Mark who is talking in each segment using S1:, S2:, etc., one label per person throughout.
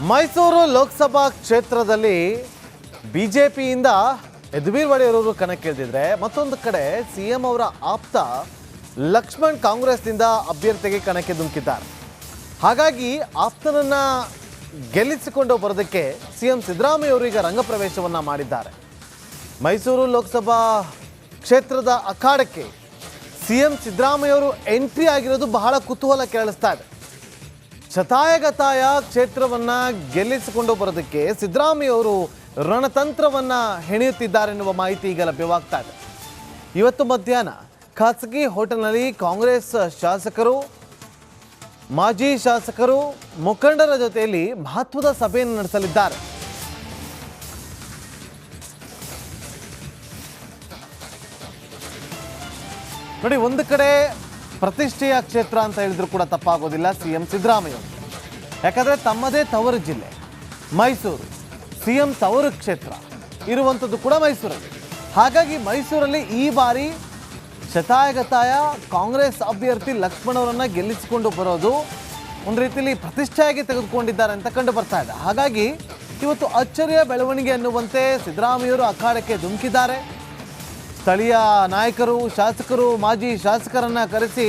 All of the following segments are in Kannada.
S1: ಮೈಸೂರು ಲೋಕಸಭಾ ಕ್ಷೇತ್ರದಲ್ಲಿ ಬಿಜೆಪಿಯಿಂದ ಯದುವೀರ್ ಒಡೆಯರವರು ಕಣಕ್ಕಿಳಿದಿದ್ರೆ ಮತ್ತೊಂದು ಕಡೆ ಸಿಎಂ ಅವರ ಆಪ್ತ ಲಕ್ಷ್ಮಣ್ ಕಾಂಗ್ರೆಸ್ನಿಂದ ಅಭ್ಯರ್ಥಿಗೆ ಕಣಕ್ಕೆ ಧುಮುಕಿದ್ದಾರೆ. ಹಾಗಾಗಿ ಆಪ್ತನನ್ನ ಗೆಲ್ಲಿಸಿಕೊಂಡು ಬರೋದಕ್ಕೆ ಸಿಎಂ ಸಿದ್ದರಾಮಯ್ಯ ಅವರು ಈಗ ರಂಗಪ್ರವೇಶವನ್ನ ಮಾಡಿದ್ದಾರೆ. ಮೈಸೂರು ಲೋಕಸಭಾ ಕ್ಷೇತ್ರದ ಅಖಾಡಕ್ಕೆ ಸಿಎಂ ಸಿದ್ದರಾಮಯ್ಯ ಅವರು ಎಂಟ್ರಿ ಆಗಿರೋದು ಬಹಳ ಕುತೂಹಲ ಕೆರಳಿಸ್ತಾ ಇದೆ. ಶತಾಯಗತಾಯ ಕ್ಷೇತ್ರವನ್ನ ಗೆಲ್ಲಿಸಿಕೊಂಡು ಬರೋದಕ್ಕೆ ಸಿದ್ದರಾಮಯ್ಯ ಅವರು ರಣತಂತ್ರವನ್ನ ಹೆಣೆಯುತ್ತಿದ್ದಾರೆ ಎನ್ನುವ ಮಾಹಿತಿ ಈಗ ಲಭ್ಯವಾಗ್ತಾ ಇದೆ. ಇವತ್ತು ಮಧ್ಯಾಹ್ನ ಖಾಸಗಿ ಹೋಟೆಲ್ನಲ್ಲಿ ಕಾಂಗ್ರೆಸ್ ಶಾಸಕರು, ಮಾಜಿ ಶಾಸಕರು, ಮುಖಂಡರ ಜೊತೆಯಲ್ಲಿ ಮಹತ್ವದ ಸಭೆಯನ್ನು ನಡೆಸಲಿದ್ದಾರೆ. ನೋಡಿ, ಒಂದು ಕಡೆ ಪ್ರತಿಷ್ಠೆಯ ಕ್ಷೇತ್ರ ಅಂತ ಹೇಳಿದ್ರು ಕೂಡ ತಪ್ಪಾಗೋದಿಲ್ಲ ಸಿಎಂ ಸಿದ್ದರಾಮಯ್ಯ ಅವರು. ಯಾಕಂದರೆ ತಮ್ಮದೇ ತವರು ಜಿಲ್ಲೆ ಮೈಸೂರು, ಸಿಎಂ ತವರು ಕ್ಷೇತ್ರ ಇರುವಂಥದ್ದು ಕೂಡ ಮೈಸೂರಲ್ಲಿ. ಹಾಗಾಗಿ ಮೈಸೂರಲ್ಲಿ ಈ ಬಾರಿ ಶತಾಯಗತಾಯ ಕಾಂಗ್ರೆಸ್ ಅಭ್ಯರ್ಥಿ ಲಕ್ಷ್ಮಣ್ ಅವರನ್ನು ಗೆಲ್ಲಿಸಿಕೊಂಡು ಬರೋದು ಒಂದು ರೀತಿಯಲ್ಲಿ ಪ್ರತಿಷ್ಠೆಯಾಗಿ ತೆಗೆದುಕೊಂಡಿದ್ದಾರೆ ಅಂತ ಕಂಡು ಬರ್ತಾ ಇದೆ. ಹಾಗಾಗಿ ಇವತ್ತು ಅಚ್ಚರಿಯ ಬೆಳವಣಿಗೆ ಅನ್ನುವಂತೆ ಸಿದ್ದರಾಮಯ್ಯವರು ಅಖಾಡಕ್ಕೆ ಧುಮುಕಿದ್ದಾರೆ. ಸ್ಥಳೀಯ ನಾಯಕರು, ಶಾಸಕರು, ಮಾಜಿ ಶಾಸಕರನ್ನ ಕರೆಸಿ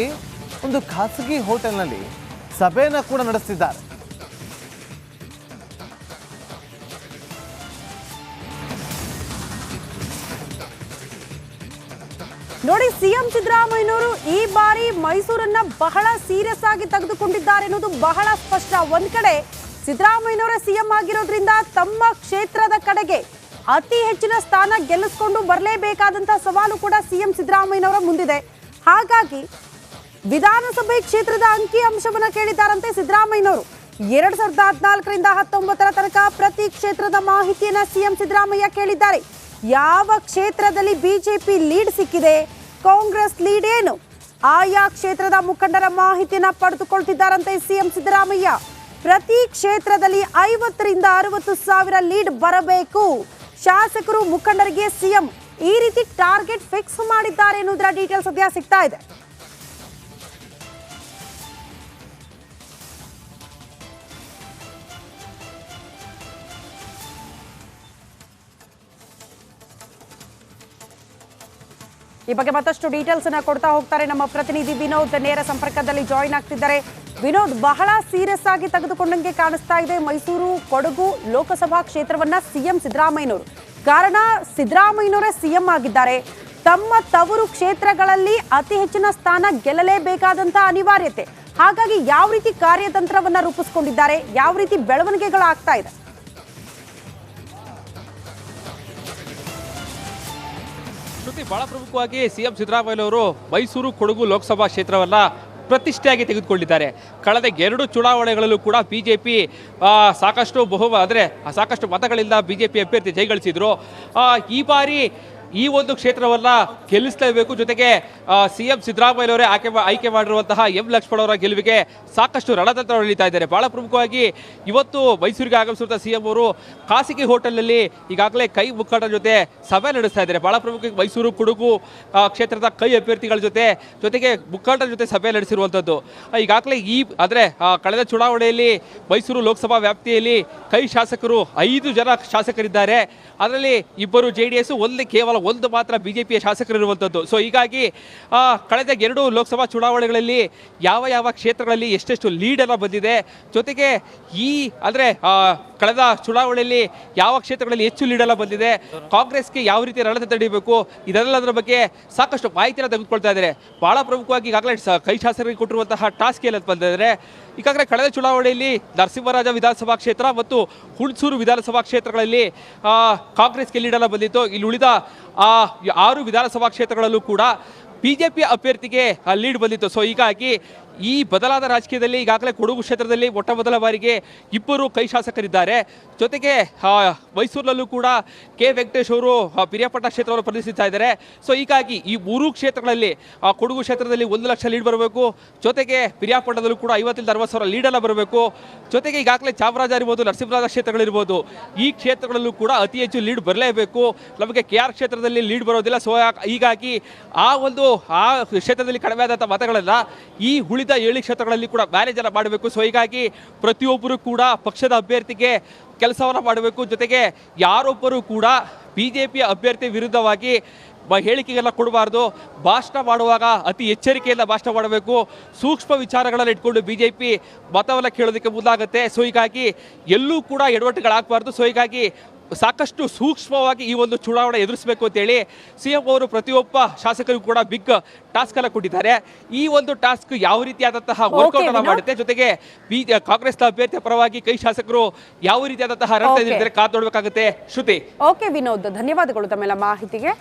S1: ಒಂದು ಖಾಸಗಿ ಹೋಟೆಲ್ನಲ್ಲಿ ಸಭೆಯನ್ನು ಕೂಡ ನಡೆಸಿದ್ದಾರೆ.
S2: ನೋಡಿ, ಸಿಎಂ ಸಿದ್ದರಾಮಯ್ಯನವರು ಈ ಬಾರಿ ಮೈಸೂರನ್ನ ಬಹಳ ಸೀರಿಯಸ್ ಆಗಿ ತೆಗೆದುಕೊಂಡಿದ್ದಾರೆ ಎನ್ನುವುದು ಬಹಳ ಸ್ಪಷ್ಟ. ಒಂದ್ ಕಡೆ ಸಿದ್ದರಾಮಯ್ಯನವರ ಸಿಎಂ ಆಗಿರೋದ್ರಿಂದ ತಮ್ಮ ಕ್ಷೇತ್ರದ ಕಡೆಗೆ ಅತಿ ಹೆಚ್ಚಿನ ಸ್ಥಾನ ಗೆಲ್ಲಿಸಿಕೊಂಡು ಬರಲೇಬೇಕಾದಂತಹ ಸವಾಲು ಕೂಡ ಸಿಎಂ ಸಿದ್ದರಾಮಯ್ಯನವರ ಮುಂದಿದೆ. ಹಾಗಾಗಿ ವಿಧಾನಸಭೆ ಕ್ಷೇತ್ರದ ಅಂಕಿ ಅಂಶವನ್ನ ಕೇಳಿದ್ದಾರಂತೆ ಸಿದ್ದರಾಮಯ್ಯನವರು. 2014ರಿಂದ 19ರ ತನಕ ಪ್ರತಿ ಕ್ಷೇತ್ರದ ಮಾಹಿತಿಯನ್ನ ಸಿಎಂ ಸಿದ್ದರಾಮಯ್ಯ ಕೇಳಿದ್ದಾರೆ. ಯಾವ ಕ್ಷೇತ್ರದಲ್ಲಿ ಬಿಜೆಪಿ ಲೀಡ್ ಸಿಕ್ಕಿದೆ, ಕಾಂಗ್ರೆಸ್ ಲೀಡ್ ಏನು, ಆಯಾ ಕ್ಷೇತ್ರದ ಮುಖಂಡರ ಮಾಹಿತಿಯನ್ನ ಪಡೆದುಕೊಳ್ತಿದ್ದಾರಂತೆ ಸಿಎಂ ಸಿದ್ದರಾಮಯ್ಯ. ಪ್ರತಿ ಕ್ಷೇತ್ರದಲ್ಲಿ 50ರಿಂದ 60 ಸಾವಿರ ಲೀಡ್ ಬರಬೇಕು. ಶಾಸಕರು, ಮುಖಂಡರಿಗೆ ಸಿಎಂ ಈ ರೀತಿ ಟಾರ್ಗೆಟ್ ಫಿಕ್ಸ್ ಮಾಡಿದ್ದಾರೆ ಎನ್ನುವುದರ ಡೀಟೇಲ್ಸ್ ಸದ್ಯ ಸಿಗ್ತಾ ಇದೆ. ಈ ಬಗ್ಗೆ ಮತ್ತಷ್ಟು ಡೀಟೇಲ್ಸ್ ಅನ್ನ ಕೊಡ್ತಾ ಹೋಗ್ತಾರೆ ನಮ್ಮ ಪ್ರತಿನಿಧಿ ವಿನೋದ್. ನೇರ ಸಂಪರ್ಕದಲ್ಲಿ ಜಾಯಿನ್ ಆಗ್ತಿದ್ದಾರೆ. ವಿನೋದ್, ಬಹಳ ಸೀರಿಯಸ್ ಆಗಿ ತೆಗೆದುಕೊಂಡಂಗೆ ಕಾಣಿಸ್ತಾ ಇದೆ ಮೈಸೂರು ಕೊಡಗು ಲೋಕಸಭಾ ಕ್ಷೇತ್ರವನ್ನ ಸಿಎಂ ಸಿದ್ದರಾಮಯ್ಯನವರು. ಕಾರಣ, ಸಿದ್ದರಾಮಯ್ಯನವರೇ ಸಿಎಂ ಆಗಿದ್ದಾರೆ. ತಮ್ಮ ತವರು ಕ್ಷೇತ್ರಗಳಲ್ಲಿ ಅತಿ ಹೆಚ್ಚಿನ ಸ್ಥಾನ ಗೆಲ್ಲಲೇಬೇಕಾದಂತಹ ಅನಿವಾರ್ಯತೆ. ಹಾಗಾಗಿ ಯಾವ ರೀತಿ ಕಾರ್ಯತಂತ್ರವನ್ನ ರೂಪಿಸಿಕೊಂಡಿದ್ದಾರೆ, ಯಾವ ರೀತಿ ಬೆಳವಣಿಗೆಗಳಾಗ್ತಾ ಇದೆ?
S3: ಬಹಳ ಪ್ರಮುಖವಾಗಿ ಸಿಎಂ ಸಿದ್ದರಾಮಯ್ಯ ಅವರು ಮೈಸೂರು ಕೊಡಗು ಲೋಕಸಭಾ ಕ್ಷೇತ್ರವನ್ನ ಪ್ರತಿಷ್ಠೆಯಾಗಿ ತೆಗೆದುಕೊಂಡಿದ್ದಾರೆ. ಕಳೆದ 2 ಚುನಾವಣೆಗಳಲ್ಲೂ ಕೂಡ ಬಿಜೆಪಿ ಸಾಕಷ್ಟು ಮತಗಳಿಂದ ಬಿಜೆಪಿ ಅಭ್ಯರ್ಥಿ ಜಯಗಳಿಸಿದ್ರು. ಈ ಬಾರಿ ಈ ಒಂದು ಕ್ಷೇತ್ರವನ್ನ ಗೆಲ್ಲಿಸಲೇಬೇಕು. ಜೊತೆಗೆ ಸಿಎಂ ಸಿದ್ದರಾಮಯ್ಯನವರೇ ಆಯ್ಕೆ ಮಾಡಿರುವಂತಹ ಎಂ ಲಕ್ಷ್ಮಣ್ ಅವರ ಗೆಲುವಿಗೆ ಸಾಕಷ್ಟು ರಣತಂತ್ರ ಹೊರಳಿತಾ ಇದ್ದಾರೆ. ಬಹಳ ಪ್ರಮುಖವಾಗಿ ಇವತ್ತು ಮೈಸೂರಿಗೆ ಆಗಮಿಸಿರುವಂತಹ ಸಿಎಂ ಅವರು ಖಾಸಗಿ ಹೋಟೆಲ್ನಲ್ಲಿ ಈಗಾಗಲೇ ಕೈ ಮುಖಂಡರ ಜೊತೆ ಸಭೆ ನಡೆಸ್ತಾ ಇದ್ದಾರೆ. ಬಹಳ ಪ್ರಮುಖವಾಗಿ ಮೈಸೂರು ಕೊಡಗು ಕ್ಷೇತ್ರದ ಕೈ ಅಭ್ಯರ್ಥಿಗಳ ಜೊತೆಗೆ ಮುಖಂಡರ ಜೊತೆ ಸಭೆ ನಡೆಸಿರುವಂಥದ್ದು. ಈಗಾಗಲೇ ಕಳೆದ ಚುನಾವಣೆಯಲ್ಲಿ ಮೈಸೂರು ಲೋಕಸಭಾ ವ್ಯಾಪ್ತಿಯಲ್ಲಿ ಕೈ ಶಾಸಕರು 5 ಜನ ಶಾಸಕರಿದ್ದಾರೆ. ಅದರಲ್ಲಿ 2 JDS, ಕೇವಲ 1 ಮಾತ್ರ ಬಿಜೆಪಿಯ ಶಾಸಕರಿರುವಂಥದ್ದು. ಸೊ ಹೀಗಾಗಿ ಕಳೆದ 2 ಲೋಕಸಭಾ ಚುನಾವಣೆಗಳಲ್ಲಿ ಯಾವ ಕ್ಷೇತ್ರಗಳಲ್ಲಿ ಎಷ್ಟೆಷ್ಟು ಲೀಡ್ ಎಲ್ಲ ಬಂದಿದೆ, ಜೊತೆಗೆ ಕಳೆದ ಚುನಾವಣೆಯಲ್ಲಿ ಯಾವ ಕ್ಷೇತ್ರಗಳಲ್ಲಿ ಹೆಚ್ಚು ಲೀಡ್ ಎಲ್ಲ ಬಂದಿದೆ, ಕಾಂಗ್ರೆಸ್ಗೆ ಯಾವ ರೀತಿ ರಣತಂತ್ರ ಹಿಡಿಬೇಕು, ಇದೆಲ್ಲದರ ಬಗ್ಗೆ ಸಾಕಷ್ಟು ಮಾಹಿತಿಯನ್ನು ತೆಗೆದುಕೊಳ್ತಾ ಇದ್ದಾರೆ. ಬಹಳ ಪ್ರಮುಖವಾಗಿ ಈಗಾಗಲೇ ಕೈ ಶಾಸಕರಿಗೆ ಕೊಟ್ಟಿರುವಂತಹ ಟಾಸ್ಕ್ ಎಲ್ಲ ಬಂದಿದ್ದಾರೆ. ಈಗಾಗಲೇ ಕಳೆದ ಚುನಾವಣೆಯಲ್ಲಿ ನರಸಿಂಹರಾಜ ವಿಧಾನಸಭಾ ಕ್ಷೇತ್ರ ಮತ್ತು ಹುಣಸೂರು ವಿಧಾನಸಭಾ ಕ್ಷೇತ್ರಗಳಲ್ಲಿ ಕಾಂಗ್ರೆಸ್ಗೆ ಲೀಡ್ ಎಲ್ಲ ಬಂದಿತ್ತು. ಇಲ್ಲಿ ಉಳಿದ 6 ವಿಧಾನಸಭಾ ಕ್ಷೇತ್ರಗಳಲ್ಲೂ ಕೂಡ ಬಿಜೆಪಿ ಅಭ್ಯರ್ಥಿಗೆ ಲೀಡ್ ಬಂದಿತ್ತು. ಸೊ ಹೀಗಾಗಿ ಈ ಬದಲಾದ ರಾಜಕೀಯದಲ್ಲಿ ಈಗಾಗಲೇ ಕೊಡಗು ಕ್ಷೇತ್ರದಲ್ಲಿ ಮೊಟ್ಟ ಮೊದಲ ಬಾರಿಗೆ 2 ಕೈ ಶಾಸಕರಿದ್ದಾರೆ. ಜೊತೆಗೆ ಮೈಸೂರಿನಲ್ಲೂ ಕೂಡ ಕೆ ವೆಂಕಟೇಶ್ ಅವರು ಪಿರಿಯಾಪಟ್ಟಣ ಕ್ಷೇತ್ರವನ್ನು ಪ್ರತಿನಿಧಿಸ್ತಾ ಇದ್ದಾರೆ. ಸೊ ಹೀಗಾಗಿ ಈ 3 ಕ್ಷೇತ್ರಗಳಲ್ಲಿ ಕೊಡಗು ಕ್ಷೇತ್ರದಲ್ಲಿ 1 ಲಕ್ಷ ಲೀಡ್ ಬರಬೇಕು. ಜೊತೆಗೆ ಪಿರಿಯಾಪಟ್ಟಣದಲ್ಲೂ ಕೂಡ 50ರಿಂದ 60 ಸಾವಿರ ಲೀಡ್ ಎಲ್ಲ ಬರಬೇಕು. ಜೊತೆಗೆ ಈಗಾಗಲೇ ಚಾಮರಾಜ ಇರ್ಬೋದು, ನರಸಿಂಹರಾಜ ಕ್ಷೇತ್ರಗಳಿರ್ಬೋದು, ಈ ಕ್ಷೇತ್ರಗಳಲ್ಲೂ ಕೂಡ ಅತಿ ಹೆಚ್ಚು ಲೀಡ್ ಬರಲೇಬೇಕು. ನಮಗೆ KR ಕ್ಷೇತ್ರದಲ್ಲಿ ಲೀಡ್ ಬರೋದಿಲ್ಲ. ಸೊ ಹೀಗಾಗಿ ಆ ಕ್ಷೇತ್ರದಲ್ಲಿ ಕಡಿಮೆ ಆದಂಥ ಮತಗಳೆಲ್ಲ ಈ ಉಳಿದ 7 ಕ್ಷೇತ್ರಗಳಲ್ಲಿ ಕೂಡ ಮ್ಯಾನೇಜ್ ಮಾಡಬೇಕು. ಸೊ ಹೀಗಾಗಿ ಪ್ರತಿಯೊಬ್ಬರು ಕೂಡ ಪಕ್ಷದ ಅಭ್ಯರ್ಥಿಗೆ ಕೆಲಸವನ್ನು ಮಾಡಬೇಕು. ಜೊತೆಗೆ ಯಾರೊಬ್ಬರು ಕೂಡ ಬಿಜೆಪಿಯ ಅಭ್ಯರ್ಥಿ ವಿರುದ್ಧವಾಗಿ ಹೇಳಿಕೆಗೆಲ್ಲ ಕೊಡಬಾರ್ದು. ಭಾಷಣ ಮಾಡುವಾಗ ಅತಿ ಎಚ್ಚರಿಕೆಯಿಂದ ಭಾಷಣ ಮಾಡಬೇಕು. ಸೂಕ್ಷ್ಮ ವಿಚಾರಗಳನ್ನು ಇಟ್ಕೊಂಡು ಬಿಜೆಪಿ ಮತವನ್ನು ಕೇಳೋದಕ್ಕೆ ಮುಂದಾಗುತ್ತೆ. ಸೊ ಹೀಗಾಗಿ ಎಲ್ಲೂ ಕೂಡ ಎಡವಟ್ಟುಗಳಾಗಬಾರ್ದು. ಸೊ ಹೀಗಾಗಿ ಸಾಕಷ್ಟು ಸೂಕ್ಷ್ಮವಾಗಿ ಈ ಒಂದು ಚುನಾವಣೆ ಎದುರಿಸಬೇಕು ಅಂತೇಳಿ ಸಿಎಂ ಅವರು ಪ್ರತಿಯೊಬ್ಬ ಶಾಸಕರಿಗೂ ಕೂಡ ಬಿಗ್ ಟಾಸ್ಕ್ ಅನ್ನು ಕೊಟ್ಟಿದ್ದಾರೆ. ಈ ಒಂದು ಟಾಸ್ಕ್ ಯಾವ ರೀತಿಯಾದಂತಹ ವರ್ಕೌಟ್ ಅನ್ನು ಮಾಡುತ್ತೆ, ಜೊತೆಗೆ ಕಾಂಗ್ರೆಸ್ನ ಅಭ್ಯರ್ಥಿಯ ಪರವಾಗಿ ಕೈ ಶಾಸಕರು ಯಾವ ರೀತಿಯಾದಂತಹ ರಣತಂತ್ರ ಕಾದು ನೋಡಬೇಕಾಗುತ್ತೆ. ಶ್ರುತಿ.
S2: ಓಕೆ ವಿನೋದ್, ಧನ್ಯವಾದಗಳು ತಮ್ಮೆಲ್ಲ ಮಾಹಿತಿಗೆ.